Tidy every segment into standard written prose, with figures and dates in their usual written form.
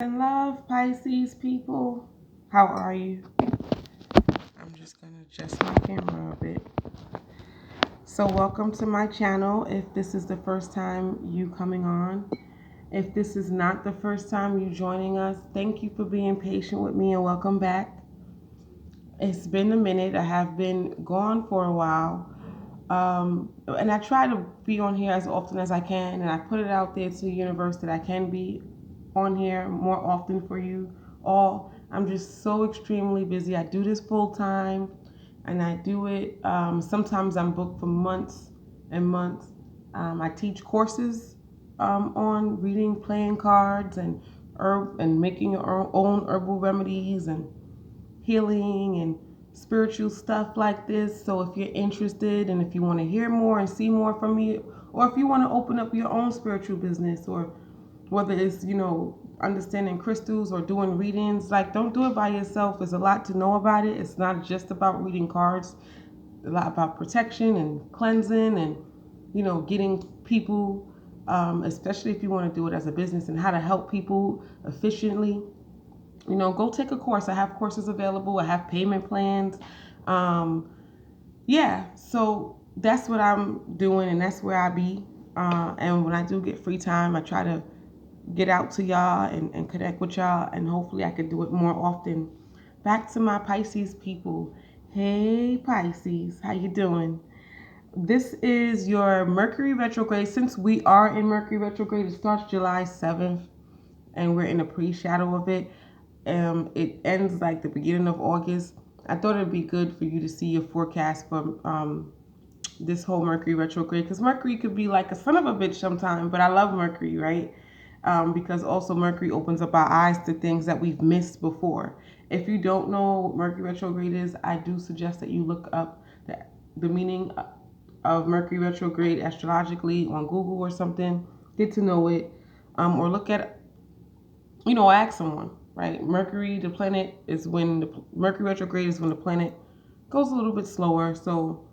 And love, Pisces people. How are you? I'm just going to adjust my camera a bit. So, welcome to my channel. If this is the first time you coming on, if this is not the first time you joining us, thank you for being patient with me and welcome back. It's been a minute. I have been gone for a while. And I try to be on here as often as I can, and I put it out there to the universe that I can be on here more often for you all. I'm just so extremely busy. I do this full time, and I do it. Sometimes I'm booked for months and months. I teach courses on reading playing cards and herb and making your own herbal remedies and healing and spiritual stuff like this. So if you're interested and if you want to hear more and see more from me, or if you want to open up your own spiritual business, or whether it's, understanding crystals or doing readings, like, don't do it by yourself. There's a lot to know about it. It's not just about reading cards. A lot about protection and cleansing and, getting people, especially if you want to do it as a business, and how to help people efficiently. Go take a course. I have courses available. I have payment plans. Um, yeah, so that's what I'm doing, and that's where I be. And when I do get free time, I try to get out to y'all and connect with y'all, and hopefully I can do it more often. Back to my Pisces people. Hey Pisces, how you doing? This is your Mercury retrograde. Since we are in Mercury retrograde, it starts July 7th, and we're in a pre-shadow of it. It ends like the beginning of August. I thought it'd be good for you to see your forecast for this whole Mercury retrograde, because Mercury could be like a son of a bitch sometimes, but I love Mercury, right? Because also Mercury opens up our eyes to things that we've missed before. If you don't know what Mercury retrograde is, I do suggest that you look up the meaning of Mercury retrograde astrologically on Google or something. Get to know it, or look at, ask someone. Right, Mercury, the planet, is when the Mercury retrograde is when the planet goes a little bit slower, so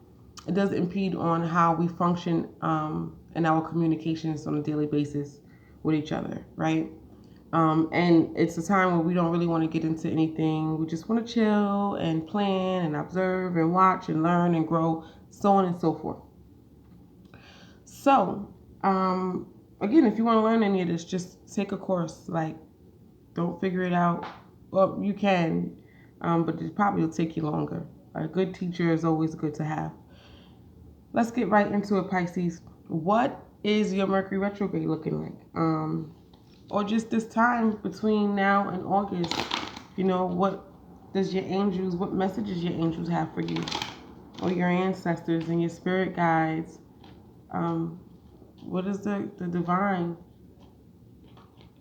it does impede on how we function in our communications on a daily basis with each other, right? And it's a time where we don't really want to get into anything. We just want to chill and plan and observe and watch and learn and grow, so on and so forth. So, again, if you want to learn any of this, just take a course. Like, don't figure it out. Well, you can, but it probably will take you longer. A good teacher is always good to have. Let's get right into it, Pisces. What is your Mercury retrograde looking like? Or just this time between now and August? What what messages your angels have for you? Or your ancestors and your spirit guides? Um, what does the divine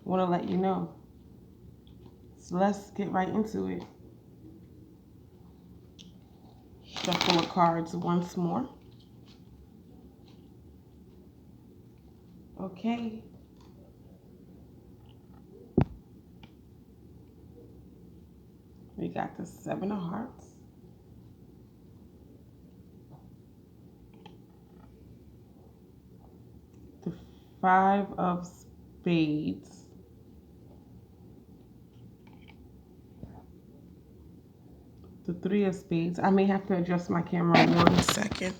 want to let you know? So let's get right into it. Shuffle the cards once more. Okay. We got the Seven of Hearts. The Five of Spades. The Three of Spades. I may have to adjust my camera 1 second.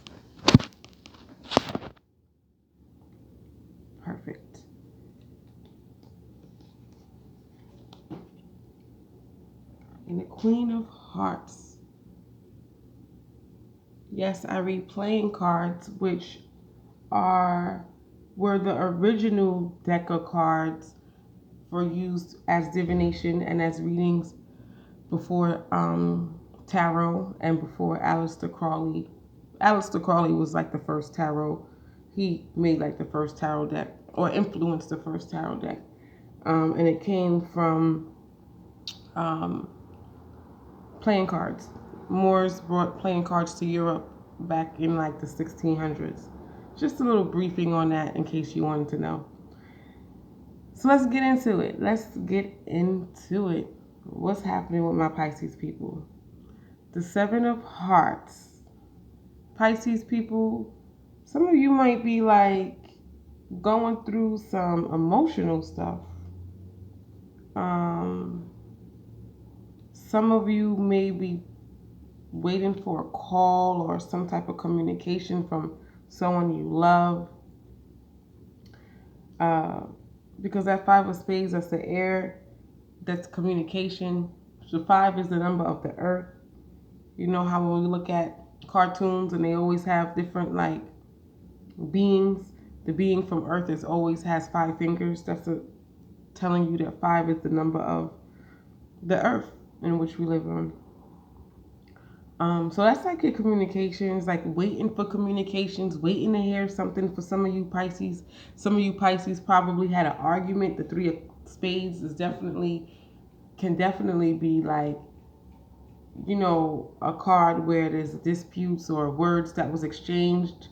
Perfect. And the Queen of Hearts. Yes, I read playing cards, which were the original deck of cards for use as divination and as readings before tarot and before Aleister Crowley. Aleister Crowley was like the first tarot. He made like the first tarot deck, or influenced the first tarot deck. And it came from um, playing cards. Moors brought playing cards to Europe back in like the 1600s. Just a little briefing on that in case you wanted to know. So let's get into it. What's happening with my Pisces people? The Seven of Hearts. Pisces people, some of you might be like going through some emotional stuff. Some of you may be waiting for a call or some type of communication from someone you love. Because that Five of Spades, that's the air, that's communication. The five is the number of the earth. You know how when we look at cartoons and they always have different like beings, the being from earth is always has 5 fingers. That's telling you that 5 is the number of the earth in which we live on. So that's like your communications, like waiting for communications, waiting to hear something for some of you Pisces. Some of you Pisces probably had an argument. The Three of Spades can definitely be like, you know, a card where there's disputes or words that was exchanged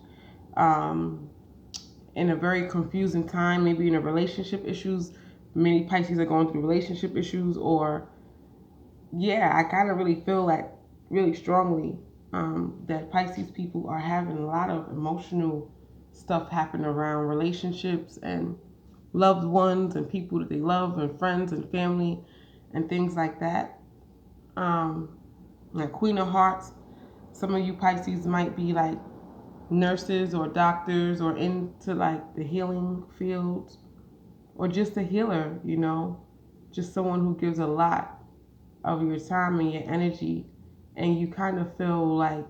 in a very confusing time, maybe in a relationship issues. Many Pisces are going through relationship issues, or I kind of really feel like really strongly that Pisces people are having a lot of emotional stuff happen around relationships and loved ones and people that they love and friends and family and things like that. Like Queen of Hearts, some of you Pisces might be like nurses or doctors or into like the healing fields, or just a healer, you know, just someone who gives a lot of your time and your energy, and you kind of feel like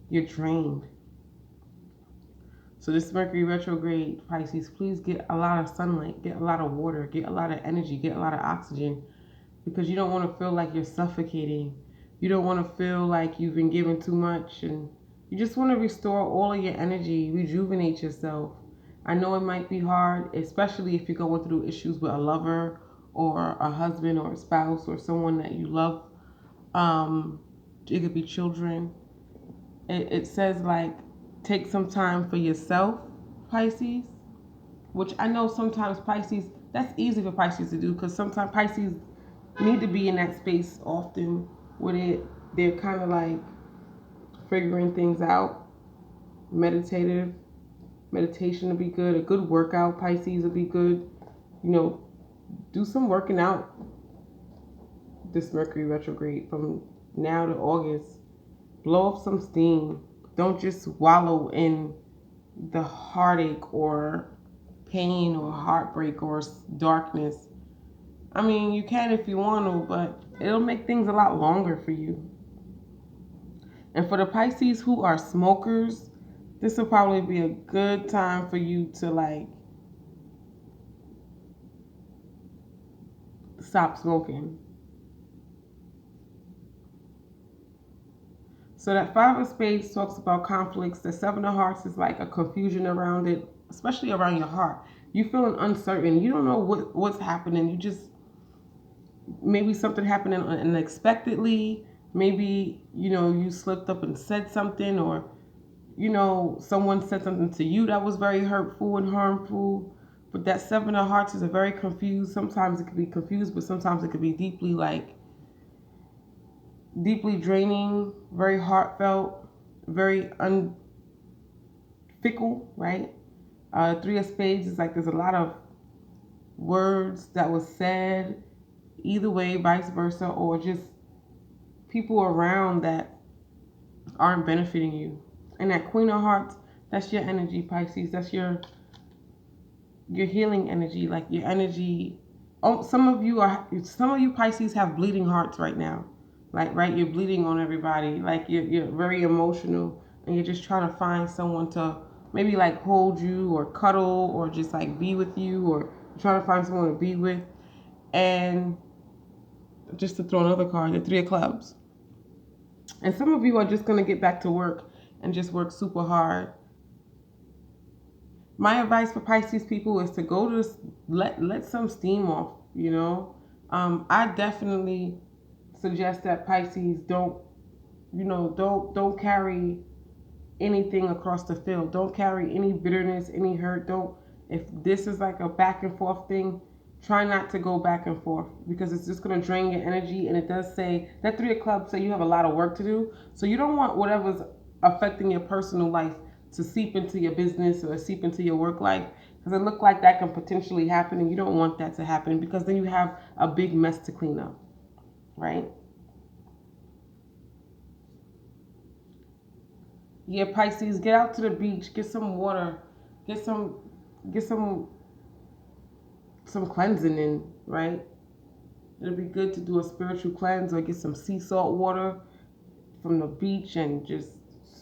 you're drained. So this Mercury retrograde, Pisces, please get a lot of sunlight, get a lot of water, get a lot of energy, get a lot of oxygen, because you don't want to feel like you're suffocating. You don't want to feel like you've been given too much, and you just want to restore all of your energy, rejuvenate yourself. I know it might be hard, especially if you're going through issues with a lover or a husband or a spouse or someone that you love. It could be children. It says like take some time for yourself, Pisces, which I know sometimes Pisces, that's easy for Pisces to do, because sometimes Pisces need to be in that space often where they're kind of like figuring things out. Meditation would be good. A good workout, Pisces, would be good. You know, do some working out this Mercury retrograde from now to August. Blow off some steam. Don't just wallow in the heartache or pain or heartbreak or darkness. I mean, you can if you want to, but it'll make things a lot longer for you. And for the Pisces who are smokers, this will probably be a good time for you to like stop smoking. So that Five of Spades talks about conflicts. The Seven of Hearts is like a confusion around it, especially around your heart. You feeling uncertain. You don't know what's happening. You just, maybe something happened unexpectedly. Maybe, you know, you slipped up and said something, or, you know, someone said something to you that was very hurtful and harmful. But that Seven of Hearts is a very confused. Sometimes it could be confused, but sometimes it could be deeply draining, very heartfelt, very fickle, right? Three of Spades is like there's a lot of words that was said, either way, vice versa, or just people around that aren't benefiting you. And that Queen of Hearts, that's your energy, Pisces. That's your healing energy, like your energy. Oh, some of you Pisces have bleeding hearts right now. Like, right, you're bleeding on everybody. Like, you're very emotional, and you're just trying to find someone to maybe like hold you or cuddle or just like be with you, or trying to find someone to be with. And just to throw another card, the Three of Clubs. And some of you are just going to get back to work and just work super hard. My advice for Pisces people is to go to let some steam off, you know. I definitely suggest that Pisces don't carry anything across the field. Don't carry any bitterness, any hurt. If this is like a back and forth thing, try not to go back and forth, because it's just going to drain your energy. And it does say that Three of Clubs say you have a lot of work to do. So you don't want whatever's affecting your personal life to seep into your business or seep into your work life. Because it looked like that can potentially happen, and you don't want that to happen, because then you have a big mess to clean up, right? Yeah, Pisces, get out to the beach, get some water, get some get some cleansing in, right? It'll be good to do a spiritual cleanse or get some sea salt water from the beach and just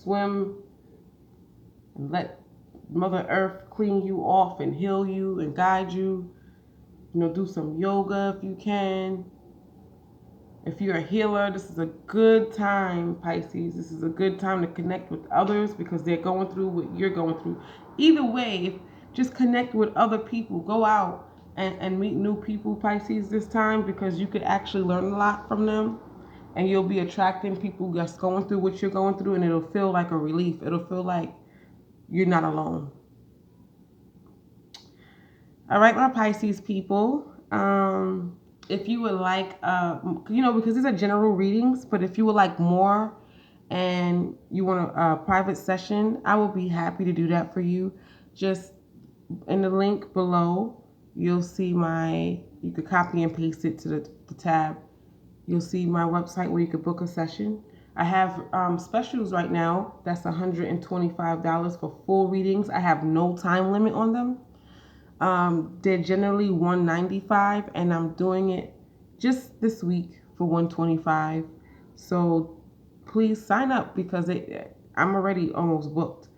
swim and let Mother Earth clean you off and heal you and guide you. Do some yoga if you can. If you're a healer, this is a good time, Pisces. This is a good time to connect with others because they're going through what you're going through. Either way, just connect with other people. Go out and meet new people, Pisces, this time, because you could actually learn a lot from them. And you'll be attracting people that's going through what you're going through, and it'll feel like a relief. It'll feel like you're not alone. All right, my Pisces people. If you would like, because these are general readings, but if you would like more and you want a private session, I will be happy to do that for you. Just in the link below, you'll see you could copy and paste it to the tab. You'll see my website where you could book a session. I have specials right now. That's $125 for full readings. I have no time limit on them. They're generally $195, and I'm doing it just this week for $125. So please sign up, because I'm already almost booked,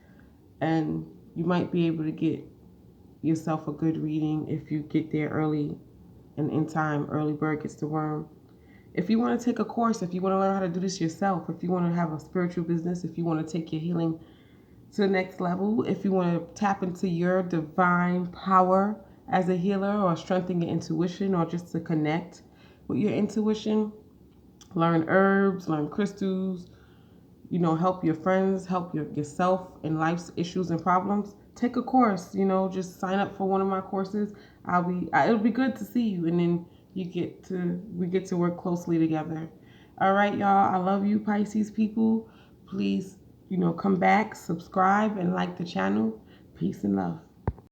and you might be able to get yourself a good reading if you get there early and in time. Early bird gets the worm. If you want to take a course, if you want to learn how to do this yourself, if you want to have a spiritual business, if you want to take your healing to the next level, if you want to tap into your divine power as a healer, or strengthen your intuition, or just to connect with your intuition, learn herbs, learn crystals, help your friends, help yourself in life's issues and problems, take a course. Just sign up for one of my courses. It'll be good to see you, and then we get to work closely together. All right, y'all. I love you, Pisces people. Please, come back, subscribe, and like the channel. Peace and love.